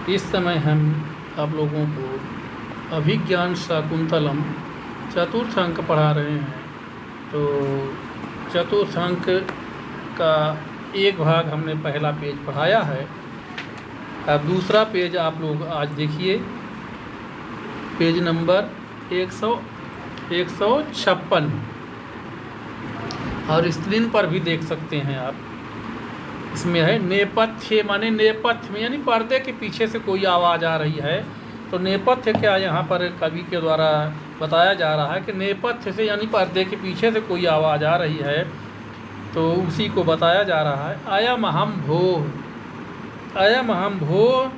इस समय हम आप लोगों को अभिज्ञान शाकुंतलम चतुर्थ अंक पढ़ा रहे हैं। तो चतुर्थ अंक का एक भाग हमने पहला पेज पढ़ाया है। अब दूसरा पेज आप लोग आज देखिए, पेज नंबर 156 और स्क्रीन पर भी देख सकते हैं आप। इसमें है नेपथ्य, माने नेपथ्य में यानी पर्दे के पीछे से कोई आवाज़ आ रही है। तो नेपथ्य क्या यहाँ पर कवि के द्वारा बताया जा रहा है कि नेपथ्य से यानी पर्दे के पीछे से कोई आवाज़ आ रही है, तो उसी को बताया जा रहा है। अयम अहम भो, अयम अहम भो,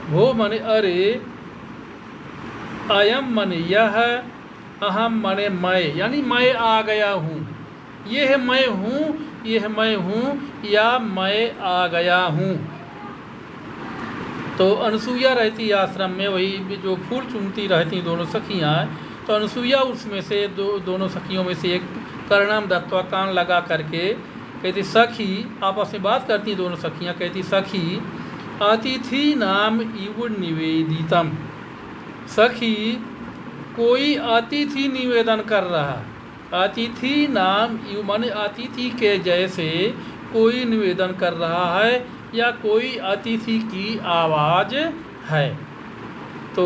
भो माने अरे, अयम माने यह, अहम माने मैं, यानी मैं आ गया हूँ। ये है मैं हूँ, यह मैं हूँ, या मैं आ गया हूँ। तो अनुसुईया रहती आश्रम में, वही जो फूल चुनती रहती दोनों सखियाँ। तो अनुसुईया उसमें से दोनों सखियों में से एक कर्णम दत्वा कान लगा करके कहती, सखी आपस में बात करती दोनों सखियाँ। कहती, सखी अतिथि नाम इव निवेदितम, सखी कोई अतिथि निवेदन कर रहा। अतिथि नाम यू माने अतिथि के जैसे कोई निवेदन कर रहा है या कोई अतिथि की आवाज़ है। तो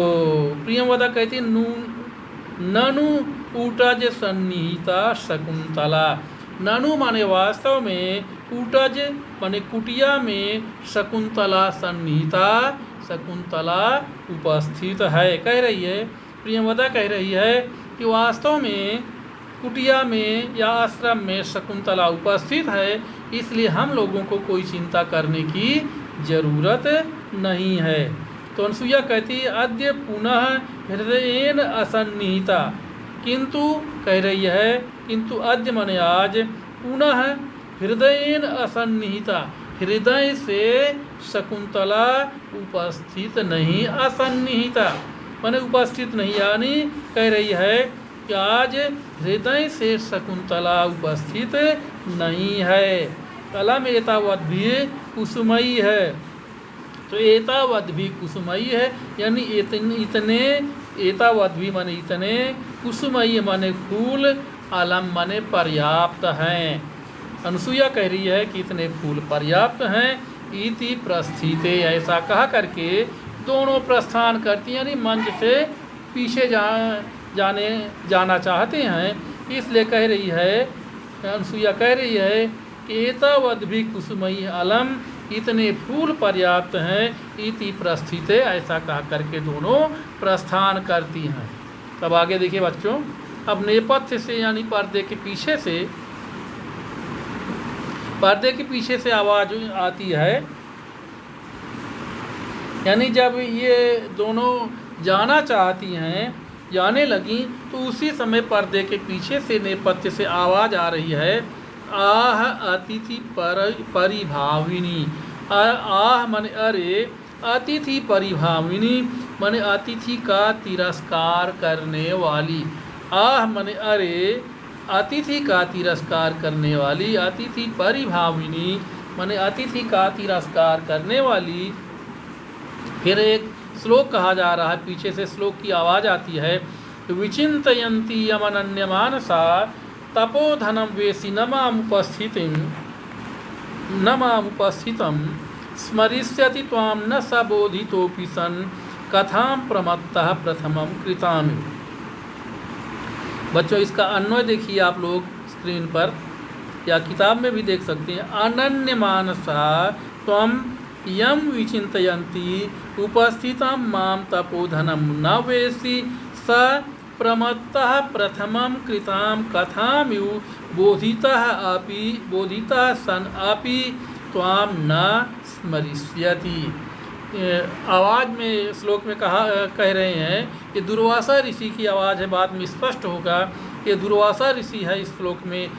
प्रियंवदा कहती, ननु ऊटज सन्निहिता शकुंतला। ननु माने वास्तव में, ऊटज माने कुटिया में, शकुंतला सन्निहिता, शकुंतला उपस्थित है। कह रही है, प्रियंवदा कह रही है कि वास्तव में कुटिया में या आश्रम में शकुंतला उपस्थित है, इसलिए हम लोगों को कोई चिंता करने की जरूरत नहीं है। तो अनुसुईया कहती, अद्य पुनः हृदयेन असन्निहिता, किंतु कह रही है, किंतु अद्य माने आज, पुनः हृदयेन असन्निहिता, हृदय से शकुंतला उपस्थित नहीं, असन्निहिता माने उपस्थित नहीं, यानी कह रही है कि आज हृदय से शकुंतला उपस्थित नहीं है। कलम एतावत भी कुसुमयी है। तो एतावत भी कुसुमयी है, यानी इतने, एतावत भी माने इतने, कुसुमयी माने फूल, अलम माने पर्याप्त हैं। अनुसुईया कह रही है कि इतने फूल पर्याप्त हैं। इति प्रस्थिते, ऐसा कहा करके दोनों प्रस्थान करती, यानी मंच से पीछे जाना चाहते हैं। इसलिए कह रही है, अनुसुईया कह रही है कि एतावत भी कुसुमयी अलम, इतने फूल पर्याप्त हैं। इति प्रस्थिते, ऐसा कहा करके दोनों प्रस्थान करती हैं। तब आगे देखिए बच्चों, अब नेपथ्य से यानी पर्दे के पीछे से, पर्दे के पीछे से आवाज़ आती है, यानी जब ये दोनों जाना चाहती हैं, जाने लगी, तो उसी समय पर्दे के पीछे से नेपथ्य से आवाज़ आ रही है, आह अतिथि परिभाविनी। आह माने अरे, अतिथि परिभाविनी माने अतिथि का तिरस्कार करने वाली। आह माने अरे, अतिथि का तिरस्कार करने वाली। अतिथि परिभाविनी माने अतिथि का तिरस्कार करने वाली। फिर एक श्लोक कहा जा रहा है, पीछे से श्लोक की आवाज़ आती है, विचिंतयन्ती यमनन्यमानसा तपोधनम वेसी नमामुपस्थितं स्मरिष्यति त्वां न सबोधितोऽपि सन् कथां प्रमत्तः प्रथमं कृतामि। बच्चों इसका अन्वय देखिए आप लोग स्क्रीन पर या किताब में भी देख सकते हैं। अनन्यमानसा त्वं यम विचिंतयन्ती उपस्थितं मां तपोधनं न वेसी स प्रमत्तः प्रथमं कृतां कथामिव बोधितः सन अपि त्वां न स्मरिष्यति। आवाज़ में श्लोक में कह रहे हैं कि दुर्वासा ऋषि की आवाज़ है। बाद में स्पष्ट होगा कि दुर्वासा ऋषि है। इस श्लोक में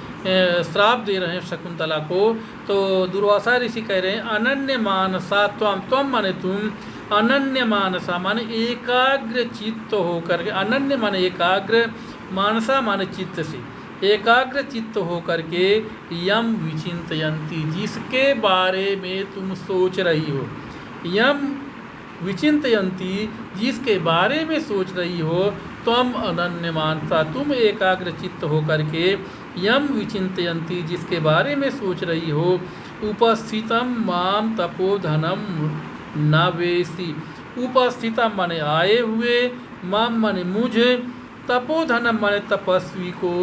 श्राप दे रहे हैं शकुंतला को। तो दुर्वासा ऋषि कह रहे हैं, अनन्य मानसा त्वम, त्वम माने तुम, अनन्य मानसा माने एकाग्र चित्त होकर के, अनन्य माने एकाग्र, मानसा माने चित्त से, एकाग्र चित्त होकर के, यम विचिंतयन्ती जिसके बारे में तुम सोच रही हो। यम विचिंतयन्ति जिसके बारे में सोच रही हो, त्वम अनन्यमानसा तुम एकाग्र चित्त होकर के, यम विचिंतयन्ति जिसके बारे में सोच रही हो, उपस्थितम माम तपोधनम न वेसी, उपस्थितम माने आए हुए, माम माने मुझे, तपोधनम माने तपस्वी को,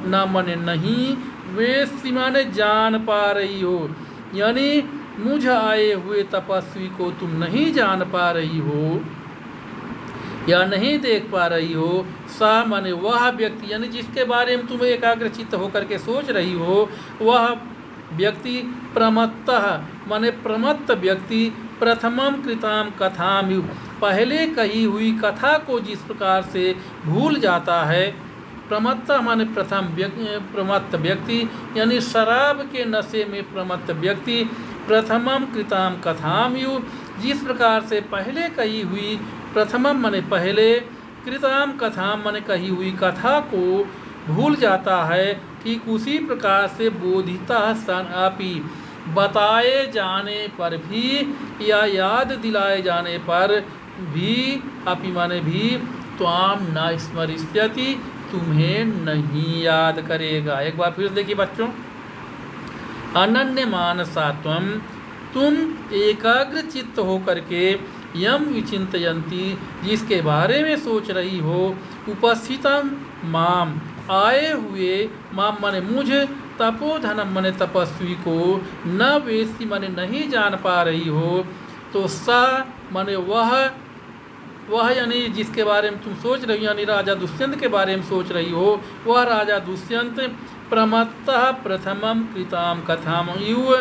न माने नहीं, वेसी माने जान पा रही हो, यानी मुझ आए हुए तपस्वी को तुम नहीं जान पा रही हो या नहीं देख पा रही हो। सा माने वह व्यक्ति, यानी जिसके बारे में तुम एकाग्रचित्त होकर के सोच रही हो, वह व्यक्ति प्रमत्तः माने प्रमत्त व्यक्ति, प्रथमम कृताम कथाम, पहले कही हुई कथा को जिस प्रकार से भूल जाता है। प्रमत्त माने प्रमत्त व्यक्ति, यानी शराब के नशे में प्रमत्त व्यक्ति, प्रथमम कृताम कथाम यु, जिस प्रकार से पहले कही हुई, प्रथमम माने पहले, कृताम कथाम माने कही हुई कथा को भूल जाता है, ठीक उसी प्रकार से बोधिता सन अपि, बताए जाने पर भी या याद दिलाए जाने पर भी, अपि माने भी, त्वाम न स्मरिष्यति तुम्हें नहीं याद करेगा। एक बार फिर देखिए बच्चों, अनन्य मानसा तुम एकाग्र चित्त होकर के, यम विचिंतयन्ति जिसके बारे में सोच रही हो, उपस्थितम माम आए हुए, माम माने मुझे, तपोधनम माने तपस्वी को, न वेसी माने नहीं जान पा रही हो, तो सा माने वह यानी जिसके बारे में तुम सोच रही हो, यानी राजा दुष्यंत के बारे में सोच रही हो, वह राजा दुष्यंत प्रमत्तः प्रथमम कृताम कथाम युव,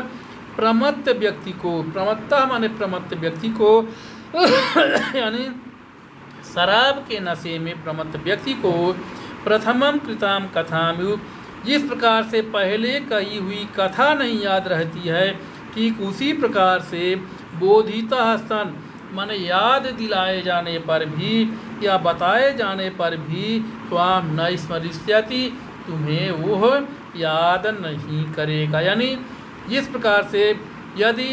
प्रमत्त व्यक्ति को, प्रमत्तः माने प्रमत्त व्यक्ति को यानी शराब के नशे में प्रमत्त व्यक्ति को, प्रथमम कृताम कथाम युव, जिस प्रकार से पहले कही हुई कथा नहीं याद रहती है, ठीक उसी प्रकार से बोधिता सन माने याद दिलाए जाने पर भी या बताए जाने पर भी, त्वाम न स्मरिष्यति तुम्हें वह याद नहीं करेगा। यानी जिस प्रकार से यदि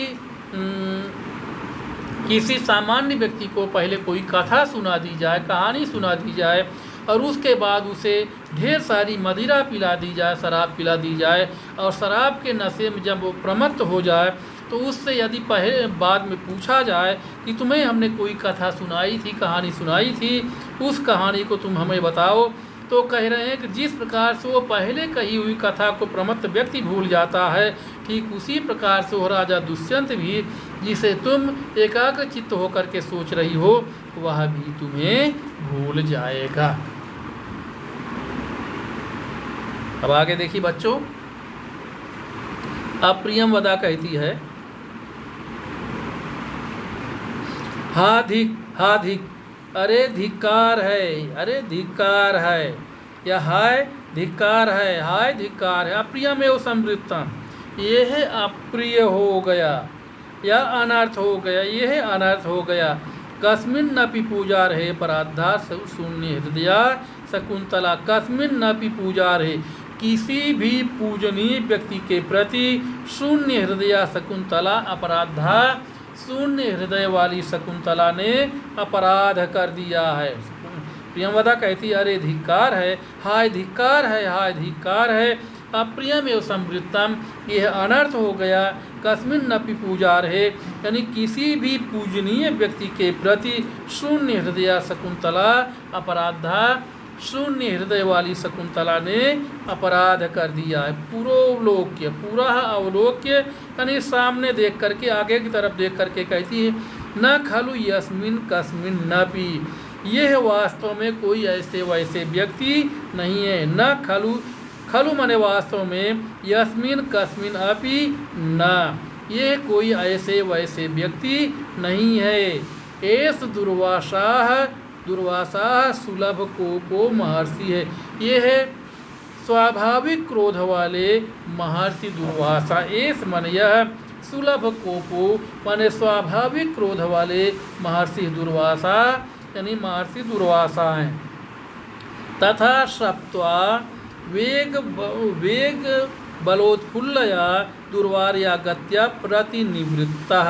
किसी सामान्य व्यक्ति को पहले कोई कथा सुना दी जाए, कहानी सुना दी जाए, और उसके बाद उसे ढेर सारी मदिरा पिला दी जाए, शराब पिला दी जाए, और शराब के नशे में जब वो प्रमत्त हो जाए, तो उससे यदि पहले बाद में पूछा जाए कि तुम्हें हमने कोई कथा सुनाई थी, कहानी सुनाई थी, उस कहानी को तुम हमें बताओ, तो कह रहे हैं कि जिस प्रकार से वो पहले कही हुई कथा को प्रमत्त व्यक्ति भूल जाता है, ठीक उसी प्रकार से वो राजा दुष्यंत भी, जिसे तुम एकाग्र चित्त होकर के सोच रही हो, वह भी तुम्हें भूल जाएगा। अब आगे देखिए बच्चों, अब प्रियंवदा कहती है, हा धिक, अरे धिक्कार है, अरे धिक्कार है, या हाय धिक्कार है, हाय धिक्कार है, अप्रियमेव संवृत्तम, यह अप्रिय हो गया या अनर्थ हो गया, यह अनर्थ हो गया। कस्मिन नपि पूजा रहे पराधा शून्य हृदया शकुंतला, कस्मिन नपि पूजा रहे, किसी भी पूजनीय व्यक्ति के प्रति, शून्य हृदया शकुंतला अपराधा, शून्य हृदय वाली शकुंतला ने अपराध कर दिया है। प्रियंवदा कहती, अरे धिक्कार है, हाय धिक्कार है, हाय धिक्कार है, अप्रियम एवं संवृत्तम, यह अनर्थ हो गया। कस्मिन नपि पूजा रहे, यानी किसी भी पूजनीय व्यक्ति के प्रति, शून्य हृदय शकुंतला अपराधा, शून्य हृदय वाली शकुंतला ने अपराध कर दिया है। पुरोलोक्य, पूरा अवलोक्य, यानी सामने देख करके, आगे की तरफ देख करके कहती है, न खलु यस्मिन कस्मिन नपि, यह वास्तव में कोई ऐसे वैसे व्यक्ति नहीं है। न खलु, खलु माने वास्तव में, यस्मिन कस्मिन अपि न, ये कोई ऐसे वैसे व्यक्ति नहीं है। एस दुर्वासा सुलभ कोपो महर्षि है, ये है स्वाभाविक क्रोध वाले महर्षि दुर्वासा। एस मन यह, सुलभ कोपो माने स्वाभाविक क्रोध वाले महर्षि दुर्वासा, यानी महर्षि दुर्वासा हैं। तथा सप्त्वा वेग बलोत्फुल्लया दुर्वार्या गत्या प्रतिनिवृत्तः,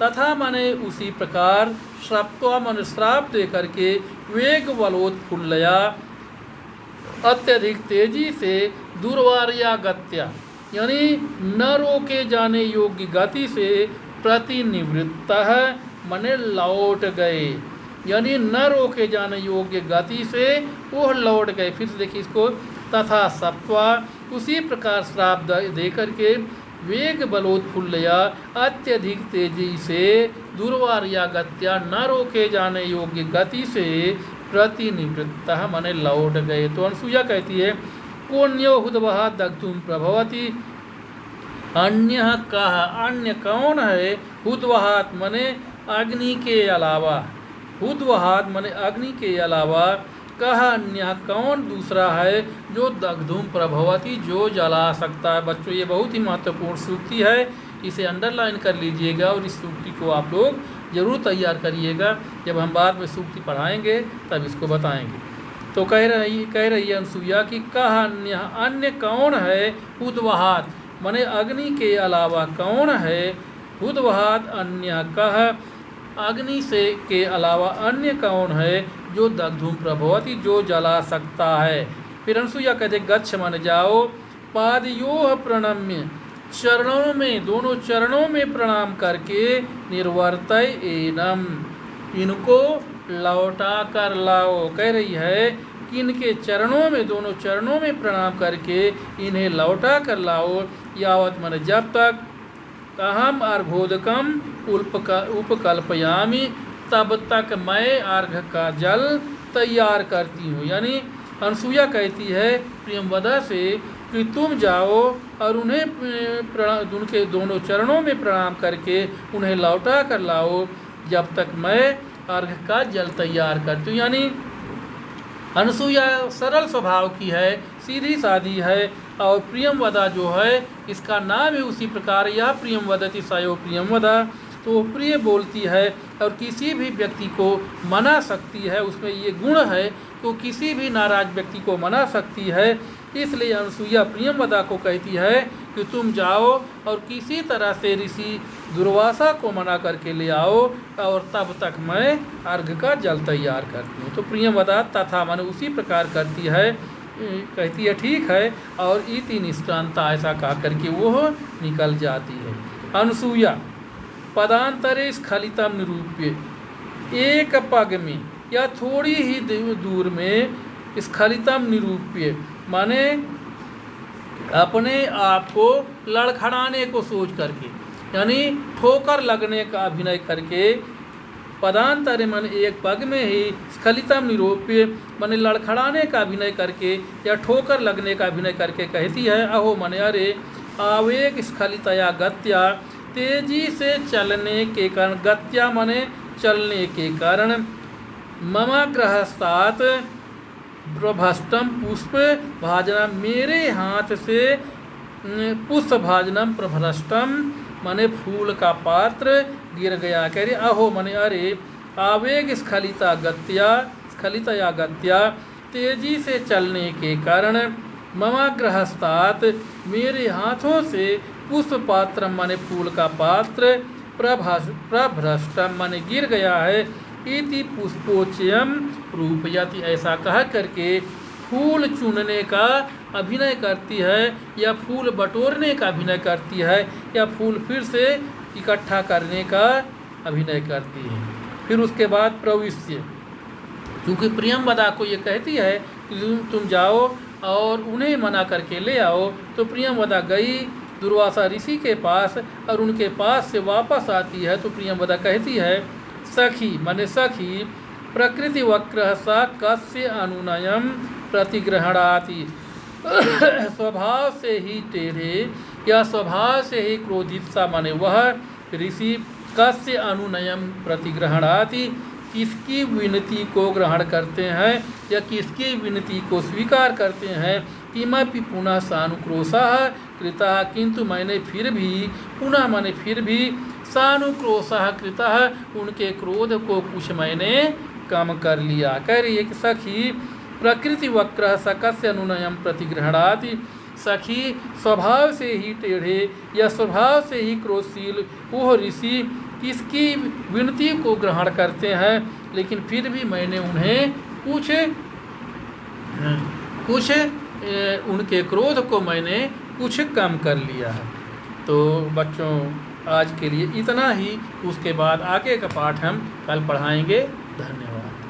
तथा माने उसी प्रकार श्राप्त्वा मन श्राप दे करके वेग बलोत्फुल्लया अत्यधिक तेजी से दुर्वार्या गत्या यानी न रोके जाने योग्य गति से प्रतिनिवृत्त माने लौट गए, यानी न रोके जाने योग्य गति से वो लौट गए। फिर से देखिए इसको, तथा सत्वा उसी प्रकार श्राप दे करके वेग बलोत्फुल्लया अत्यधिक तेजी से दुर्वार्या गत्या न रोके जाने योग्य गति से प्रतिनिवृत्त माने लौट गए। तो अनसुईया कहती है कोन्यो हुदवहा दग्धुम प्रभवती, अन्य कहा अन्य कौन है, हुदवहात मने अग्नि के अलावा, हुदवहात मने अग्नि के अलावा, कहा अन्य कौन दूसरा है जो दग्धुम प्रभवती जो जला सकता है। बच्चों ये बहुत ही महत्वपूर्ण सूक्ति है, इसे अंडरलाइन कर लीजिएगा और इस सूक्ति को आप लोग जरूर तैयार करिएगा। जब हम बाद में सूक्ति पढ़ाएंगे तब इसको बताएंगे। तो कह रही है अनसुईया कि कहा अन्य कौन है, हुदवहात मने अग्नि के अलावा कौन है, हुदवहात अन्य कह अग्नि से के अलावा अन्य कौन है जो दग्धुम प्रभवती जो जला सकता है। फिर अनसुईया कहते गच्छ मन जाओ, पादयोः प्रणम्य चरणों में दोनों चरणों में प्रणाम करके, निर्वर्तय एनम इनको लौटा कर लाओ। कह रही है कि इनके चरणों में दोनों चरणों में प्रणाम करके इन्हें लौटा कर लाओ। यावत मन जब तक अहम अर्घोदकम उपकल्पयामी तब तक मैं अर्घ का जल तैयार करती हूँ। यानी अनसुईया कहती है प्रियंवदा से कि तुम जाओ और उन्हें उनके दोनों चरणों में प्रणाम करके उन्हें लौटा कर लाओ जब तक मैं अर्घ का जल तैयार करती हूँ। यानी अनसुईया सरल स्वभाव की है, सीधी सादी है, और प्रियंवदा जो है इसका नाम है उसी प्रकार यह प्रियंवदति सायो प्रियंवदा, तो वो प्रिय बोलती है और किसी भी व्यक्ति को मना सकती है। उसमें ये गुण है तो किसी भी नाराज व्यक्ति को मना सकती है। इसलिए अनसुईया प्रियंवदा को कहती है कि तुम जाओ और किसी तरह से ऋषि दुर्वासा को मना करके ले आओ और तब तक मैं अर्घ का जल तैयार करती हूँ। तो प्रियंवदा तथा माने उसी प्रकार करती है, कहती है ठीक है, और इति निष्क्रांता ऐसा कहा करके वो निकल जाती है। अनसुईया पदांतरे स्खलितम निरूप्य, एक पग में या थोड़ी ही दूर में स्खलितम निरूप्य माने अपने आप को लड़खड़ाने को सोच करके, यानी ठोकर लगने का अभिनय करके, पदांतरे मन एक पग में ही स्खलितम निरूप्य माने लड़खड़ाने का अभिनय करके या ठोकर लगने का अभिनय करके कहती है अहो मने अरे आवेग स्खलितया गत्या तेजी से चलने के कारण, गत्या माने चलने के कारण, मम ग्रहस्तात प्रभष्टम पुष्प भाजनम मेरे हाथ से पुष्प भाजनम प्रभ्रष्टम माने फूल का पात्र गिर गया। कह रहे अहो मने अरे आवेग स्खलितया गत्या तेजी से चलने के कारण, मम ग्रहस्तात मेरे हाथों से पुष्प पात्र माने फूल का पात्र, प्रभ्रष्टम माने गिर गया है, इति पुष्पोचयम रूपयति ऐसा कह करके फूल चुनने का अभिनय करती है या फूल बटोरने का अभिनय करती है या फूल फिर से इकट्ठा करने का अभिनय करती है। फिर उसके बाद प्रविश्य, क्योंकि प्रियंवदा को ये कहती है कि तुम जाओ और उन्हें मना करके ले आओ, तो प्रियंवदा गई दुर्वासा ऋषि के पास और उनके पास से वापस आती है। तो प्रियंवदा कहती है सखी माने सखी प्रकृति वक्र सा कस्य अनुनयम प्रतिग्रहणाति, स्वभाव से ही टेढ़े या स्वभाव से ही क्रोधित सा माने वह ऋषि कस्य अनुनयम प्रतिग्रहणाति किसकी विनती को ग्रहण करते हैं या किसकी विनती को स्वीकार करते हैं। किमपि पुनः सानुक्रोशः कृतः, किंतु मैंने फिर भी पुनः माने फिर भी सानुक्रोशः कृतः उनके क्रोध को कुछ मैंने कम कर लिया। कह रही है कि सखी प्रकृति वक्र सकस्य अनुनयम प्रतिग्रहणाति, सखी स्वभाव से ही टेढ़े या स्वभाव से ही क्रोधशील वह ऋषि किसकी विनती को ग्रहण करते हैं, लेकिन फिर भी मैंने उन्हें कुछ उनके क्रोध को मैंने कुछ कम कर लिया है। तो बच्चों आज के लिए इतना ही, उसके बाद आगे का पाठ हम कल पढ़ाएंगे। धन्यवाद।